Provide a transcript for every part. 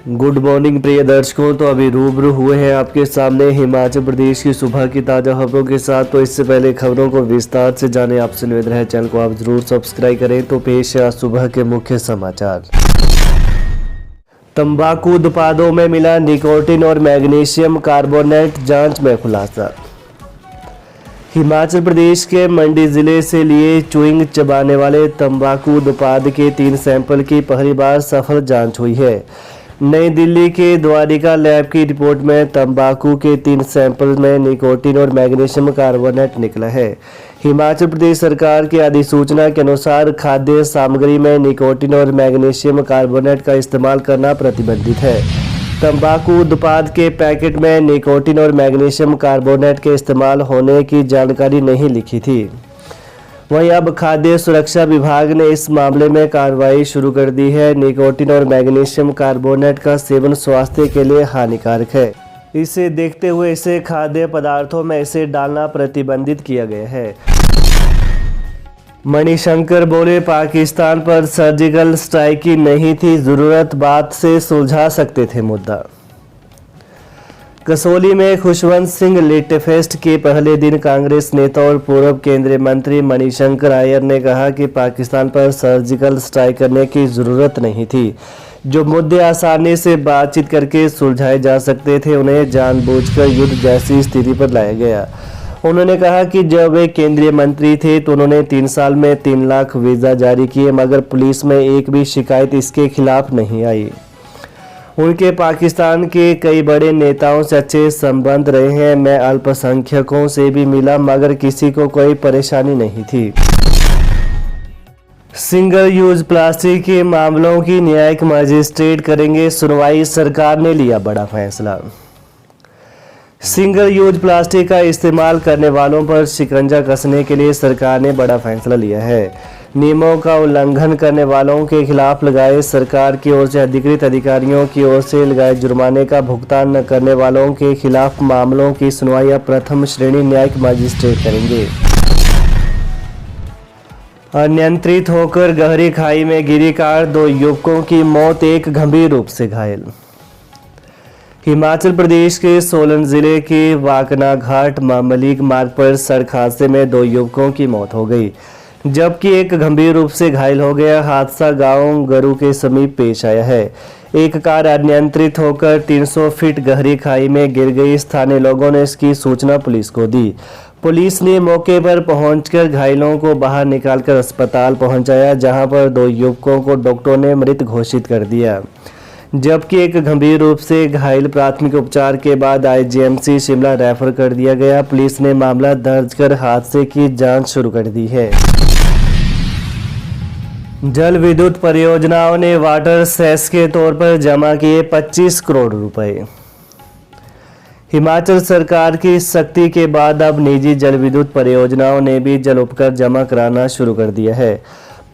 Good morning प्रिय दर्शकों। तो अभी रूबरू हुए हैं आपके सामने हिमाचल प्रदेश की सुबह की ताज़ा खबरों के साथ। तो इससे पहले खबरों को विस्तार से जाने आपसे निवेदन है, चैनल को आप जरूर सब्सक्राइब करें। तो पेश है आज सुबह के मुख्य समाचार। तंबाकू उत्पादों में मिला निकोटीन और मैग्नीशियम कार्बोनेट, जांच में खुलासा। हिमाचल प्रदेश के मंडी जिले से लिए च्युइंग चबाने वाले तंबाकू उत्पाद के 3 सैंपल की पहली बार सफल जांच हुई है। नई दिल्ली के द्वारिका लैब की रिपोर्ट में तंबाकू के 3 सैंपल में निकोटीन और मैग्नीशियम कार्बोनेट निकला है। हिमाचल प्रदेश सरकार की अधिसूचना के अनुसार खाद्य सामग्री में निकोटीन और मैग्नीशियम कार्बोनेट का इस्तेमाल करना प्रतिबंधित है। तंबाकू उत्पाद के पैकेट में निकोटीन और मैग्नीशियम कार्बोनेट के इस्तेमाल होने की जानकारी नहीं लिखी थी। वहीं अब खाद्य सुरक्षा विभाग ने इस मामले में कार्रवाई शुरू कर दी है। निकोटीन और मैग्नीशियम कार्बोनेट का सेवन स्वास्थ्य के लिए हानिकारक है। इसे देखते हुए इसे खाद्य पदार्थों में इसे डालना प्रतिबंधित किया गया है। मणिशंकर बोले, पाकिस्तान पर सर्जिकल स्ट्राइक की नहीं थी जरूरत, बात से सुलझा सकते थे मुद्दा। कसौली में खुशवंत सिंह लिट फेस्ट के पहले दिन कांग्रेस नेता और पूर्व केंद्रीय मंत्री मणिशंकर अय्यर ने कहा कि पाकिस्तान पर सर्जिकल स्ट्राइक करने की जरूरत नहीं थी। जो मुद्दे आसानी से बातचीत करके सुलझाए जा सकते थे उन्हें जानबूझकर युद्ध जैसी स्थिति पर लाया गया। उन्होंने कहा कि जब वे केंद्रीय मंत्री थे तो उन्होंने 3 साल में 3 लाख वीज़ा जारी किए, मगर पुलिस में एक भी शिकायत इसके खिलाफ नहीं आई। उनके पाकिस्तान के कई बड़े नेताओं से अच्छे संबंध रहे हैं। मैं अल्पसंख्यकों से भी मिला, मगर किसी को कोई परेशानी नहीं थी। सिंगल यूज प्लास्टिक के मामलों की न्यायिक मजिस्ट्रेट करेंगे सुनवाई, सरकार ने लिया बड़ा फैसला। सिंगल यूज प्लास्टिक का इस्तेमाल करने वालों पर शिकंजा कसने के लिए सरकार ने बड़ा फैसला लिया है। नियमों का उल्लंघन करने वालों के खिलाफ लगाए सरकार की ओर से अधिकृत अधिकारियों की ओर से लगाए जुर्माने का भुगतान न करने वालों के खिलाफ मामलों की सुनवाई अब प्रथम श्रेणी न्यायिक मजिस्ट्रेट करेंगे। अनियंत्रित होकर गहरी खाई में गिरी कार, 2 युवकों की मौत, एक गंभीर रूप से घायल। हिमाचल प्रदेश के सोलन जिले के वाकना घाट मामलीग मार्ग पर सड़क हादसे में 2 युवकों की मौत हो गई, जबकि एक गंभीर रूप से घायल हो गया। हादसा गांव गरू के समीप पेश आया है। एक कार अनियंत्रित होकर 300 फीट गहरी खाई में गिर गई। स्थानीय लोगों ने इसकी सूचना पुलिस को दी। पुलिस ने मौके पर पहुंचकर घायलों को बाहर निकालकर अस्पताल पहुंचाया, जहां पर 2 युवकों को डॉक्टरों ने मृत घोषित कर दिया, जबकि एक गंभीर रूप से घायल प्राथमिक उपचार के बाद आईजीएमसी शिमला रेफर कर दिया गया। पुलिस ने मामला दर्ज कर हादसे की जांच शुरू कर दी है। जल विद्युत परियोजनाओं ने वाटर सेस के तौर पर जमा किए 25 करोड़ रुपए। हिमाचल सरकार की सख्ती के बाद अब निजी जल विद्युत परियोजनाओं ने भी जल उपकर जमा कराना शुरू कर दिया है।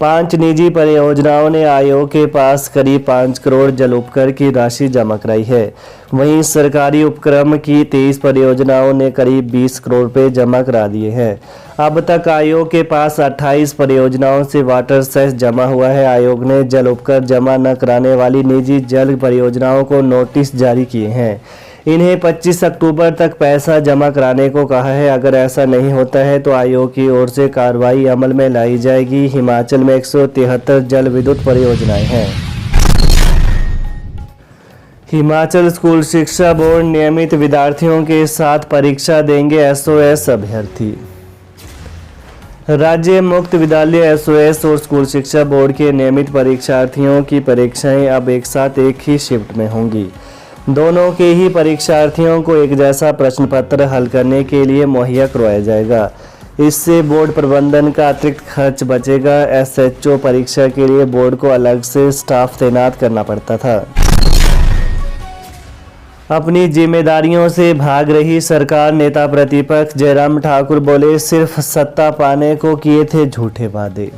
5 निजी परियोजनाओं ने आयोग के पास करीब 5 करोड़ जल उपकर की राशि जमा कराई है। वहीं सरकारी उपक्रम की 23 परियोजनाओं ने करीब 20 करोड़ रुपए जमा करा दिए हैं। अब तक आयोग के पास 28 परियोजनाओं से वाटर सेस जमा हुआ है। आयोग ने जल उपकर जमा न कराने वाली निजी जल परियोजनाओं को नोटिस जारी किए हैं। इन्हें 25 अक्टूबर तक पैसा जमा कराने को कहा है। अगर ऐसा नहीं होता है तो आयोग की ओर से कार्रवाई अमल में लाई जाएगी। हिमाचल में 173 जल विद्युत परियोजनाएं हैं। हिमाचल स्कूल शिक्षा बोर्ड नियमित विद्यार्थियों के साथ परीक्षा देंगे एसओएस अभ्यर्थी। राज्य मुक्त विद्यालय एसओएस और स्कूल शिक्षा बोर्ड के नियमित परीक्षार्थियों की परीक्षाएं अब एक साथ एक ही शिफ्ट में होंगी। दोनों के ही परीक्षार्थियों को एक जैसा प्रश्न पत्र हल करने के लिए मुहैया करवाया जाएगा। इससे बोर्ड प्रबंधन का अतिरिक्त खर्च बचेगा। एसएचओ परीक्षा के लिए बोर्ड को अलग से स्टाफ तैनात करना पड़ता था। अपनी जिम्मेदारियों से भाग रही सरकार, नेता प्रतिपक्ष जयराम ठाकुर बोले, सिर्फ सत्ता पाने को किए थे झूठे वादे।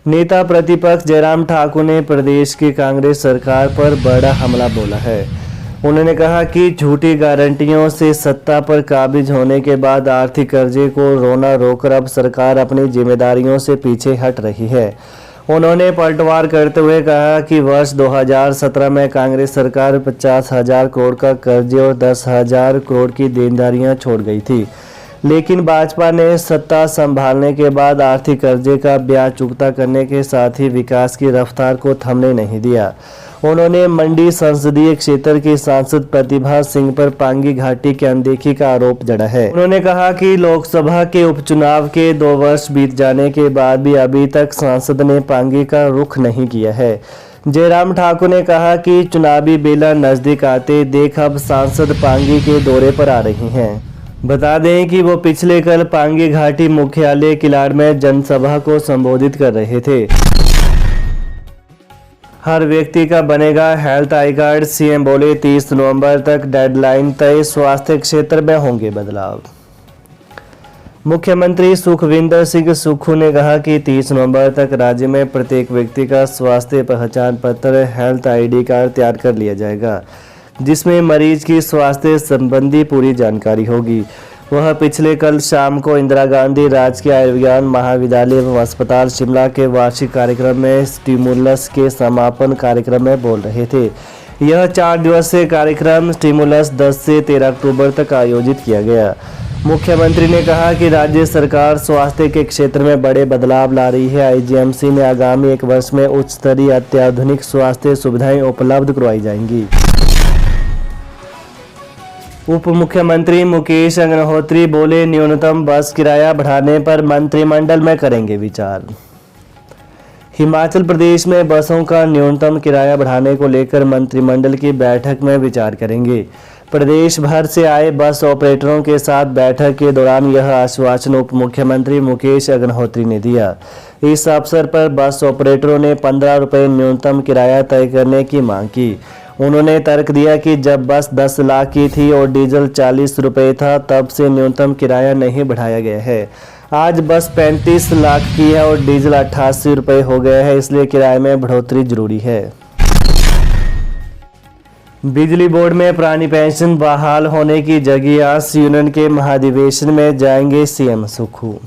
नेता प्रतिपक्ष जयराम ठाकुर ने प्रदेश की कांग्रेस सरकार पर बड़ा हमला बोला है। उन्होंने कहा कि झूठी गारंटियों से सत्ता पर काबिज होने के बाद आर्थिक कर्जे को रोना रोकर अब सरकार अपनी जिम्मेदारियों से पीछे हट रही है। उन्होंने पलटवार करते हुए कहा कि वर्ष 2017 में कांग्रेस सरकार 50,000 करोड़ का कर्जे और 10,000 करोड़ की देनदारियां छोड़ गई थी, लेकिन भाजपा ने सत्ता संभालने के बाद आर्थिक कर्जे का ब्याज चुकता करने के साथ ही विकास की रफ्तार को थमने नहीं दिया। उन्होंने मंडी संसदीय क्षेत्र के सांसद प्रतिभा सिंह पर पांगी घाटी की अनदेखी का आरोप जड़ा है। उन्होंने कहा कि लोकसभा के उपचुनाव के 2 वर्ष बीत जाने के बाद भी अभी तक सांसद ने पांगी का रुख नहीं किया है। जयराम ठाकुर ने कहा कि चुनावी बेला नजदीक आते देख अब सांसद पांगी के दौरे पर आ रही हैं। बता दें कि वो पिछले कल पांगी घाटी मुख्यालय किलाड़ में जनसभा को संबोधित कर रहे थे। हर व्यक्ति का बनेगा हेल्थ आई कार्ड, सीएम बोले 30 नवंबर तक डेडलाइन तय, स्वास्थ्य क्षेत्र में होंगे बदलाव। मुख्यमंत्री सुखविंदर सिंह सुक्खू ने कहा कि 30 नवंबर तक राज्य में प्रत्येक व्यक्ति का स्वास्थ्य पहचान पत्र हेल्थ आईडी कार्ड तैयार कर लिया जाएगा, जिसमें मरीज की स्वास्थ्य संबंधी पूरी जानकारी होगी। वह पिछले कल शाम को इंदिरा गांधी राजकीय आयुर्विज्ञान महाविद्यालय एवं अस्पताल शिमला के वार्षिक कार्यक्रम में स्टिमुलस के समापन कार्यक्रम में बोल रहे थे। यह 4 दिवसीय कार्यक्रम स्टिमुलस 10 से 13 अक्टूबर तक आयोजित किया गया। मुख्यमंत्री ने कहा कि राज्य सरकार स्वास्थ्य के क्षेत्र में बड़े बदलाव ला रही है। आईजीएमसी में आगामी 1 वर्ष में उच्च स्तरीय अत्याधुनिक स्वास्थ्य सुविधाएं उपलब्ध करवाई जाएंगी। उप मुख्यमंत्री मुकेश अग्निहोत्री बोले न्यूनतम बस किराया बढ़ाने पर मंत्रिमंडल में करेंगे विचार। हिमाचल प्रदेश में बसों का न्यूनतम किराया बढ़ाने को लेकर मंत्रिमंडल की बैठक में विचार करेंगे। प्रदेश भर से आए बस ऑपरेटरों के साथ बैठक के दौरान यह आश्वासन उप मुख्यमंत्री मुकेश अग्निहोत्री ने दिया। इस अवसर पर बस ऑपरेटरों ने 15 रुपये न्यूनतम किराया तय करने की मांग की। उन्होंने तर्क दिया कि जब बस 10 लाख की थी और डीजल 40 रुपये था, तब से न्यूनतम किराया नहीं बढ़ाया गया है। आज बस 35 लाख की है और डीजल 88 रुपये हो गया है, इसलिए किराए में बढ़ोतरी जरूरी है। बिजली बोर्ड में पुरानी पेंशन बहाल होने की जगी आस, यूनियन के महाधिवेशन में जाएंगे सीएम सुक्खू।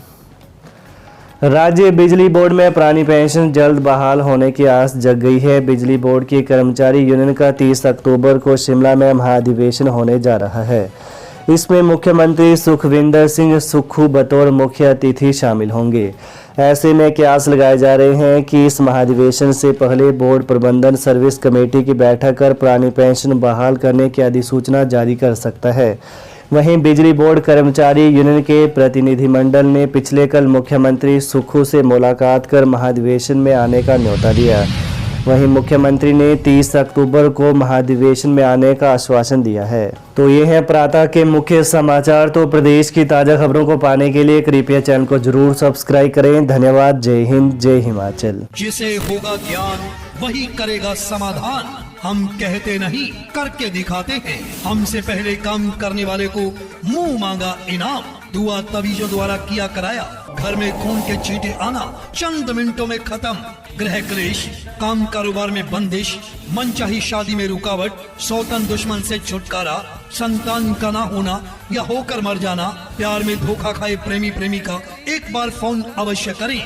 राज्य बिजली बोर्ड में पुरानी पेंशन जल्द बहाल होने की आस जग गई है। बिजली बोर्ड की कर्मचारी यूनियन का 30 अक्टूबर को शिमला में महाधिवेशन होने जा रहा है। इसमें मुख्यमंत्री सुखविंदर सिंह सुक्खू बतौर मुख्य अतिथि शामिल होंगे। ऐसे में कयास लगाए जा रहे हैं कि इस महाधिवेशन से पहले बोर्ड प्रबंधन सर्विस कमेटी की बैठक कर पुरानी पेंशन बहाल करने की अधिसूचना जारी कर सकता है। वहीं बिजली बोर्ड कर्मचारी यूनियन के प्रतिनिधिमंडल ने पिछले कल मुख्यमंत्री सुक्खू से मुलाकात कर महाधिवेशन में आने का न्योता दिया। वहीं मुख्यमंत्री ने 30 अक्टूबर को महाधिवेशन में आने का आश्वासन दिया है। तो ये है प्रातः के मुख्य समाचार। तो प्रदेश की ताज़ा खबरों को पाने के लिए कृपया चैनल को जरूर सब्सक्राइब करें। धन्यवाद। जय हिंद, जय हिमाचल। जिसे होगा ज्ञान वही करेगा समाधान। हम कहते नहीं करके दिखाते हैं। हमसे पहले काम करने वाले को मुंह मांगा इनाम। दुआ तवीजों द्वारा किया कराया। घर में खून के छींटे आना चंद मिनटों में खत्म। गृह क्लेश, काम कारोबार में बंदिश, मनचाही शादी में रुकावट, सौतन दुश्मन से छुटकारा, संतान का ना होना या होकर मर जाना, प्यार में धोखा खाए प्रेमी प्रेमिका, एक बार फोन अवश्य करें।